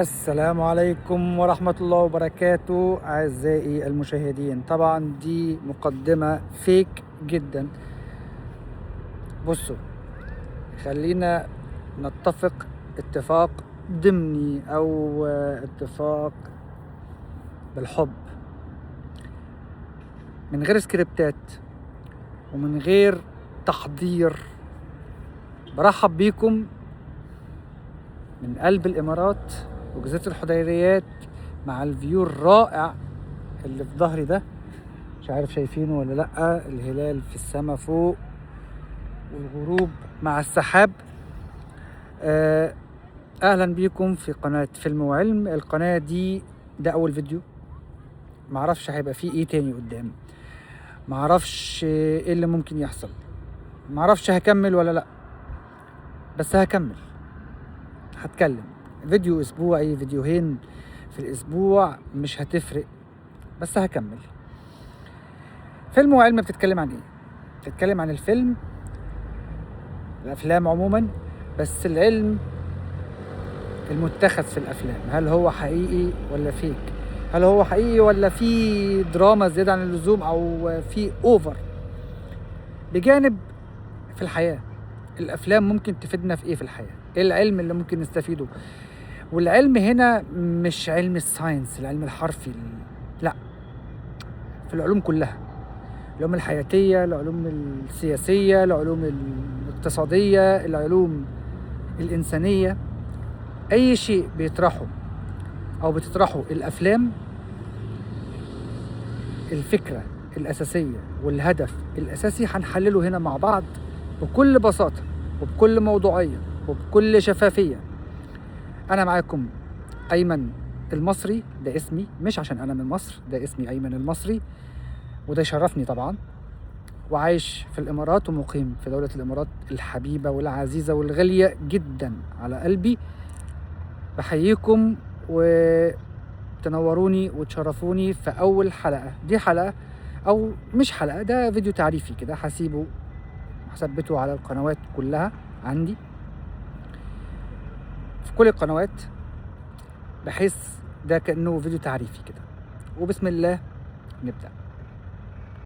السلام عليكم ورحمة الله وبركاته أعزائي المشاهدين. طبعا دي مقدمة فيك جدا. بصوا، خلينا نتفق اتفاق ضمني أو اتفاق بالحب، من غير سكريبتات ومن غير تحضير. برحب بيكم من قلب الإمارات وجزيرة الحديريات مع الفيو الرائع اللي في ظهري ده. مش عارف شايفينه ولا لأ، الهلال في السماء فوق والغروب مع السحاب. أهلا بيكم في قناة فيلم وعلم. القناة دي ده أول فيديو، معرفش هيبقى فيه إيه تاني قدام، معرفش إيه اللي ممكن يحصل، معرفش هكمل ولا لأ، بس هكمل، هتكلم. فيديو أسبوعي، فيديوهين في الأسبوع مش هتفرق، بس هكمل. فيلم وعلم بتتكلم عن إيه؟ بتتكلم عن الفيلم، الأفلام عموما، بس العلم المتخذ في الأفلام. هل هو حقيقي ولا فيك؟ هل هو حقيقي ولا في دراما زيادة عن اللزوم أو في أوفر؟ بجانب في الحياة، الأفلام ممكن تفيدنا في إيه في الحياة؟ إيه العلم اللي ممكن نستفيده؟ والعلم هنا مش علم الساينس، العلم الحرفي، لا، في العلوم كلها، العلوم الحياتية، العلوم السياسية، العلوم الاقتصادية، العلوم الإنسانية. أي شيء بيطرحه أو بتطرحه الأفلام، الفكرة الأساسية والهدف الأساسي هنحلله هنا مع بعض بكل بساطة وبكل موضوعية وبكل شفافية. أنا معاكم أيمن المصري، ده اسمي، مش عشان أنا من مصر، ده اسمي أيمن المصري، وده يشرفني طبعا. وعايش في الإمارات ومقيم في دولة الإمارات الحبيبة والعزيزة والغالية جدا على قلبي. بحييكم وتنوروني وتشرفوني في أول حلقة. دي حلقة أو مش حلقة، ده فيديو تعريفي كده، هثبته على القنوات كلها عندي، في كل القنوات، بحيث ده كأنه فيديو تعريفي كده. وبسم الله نبدأ.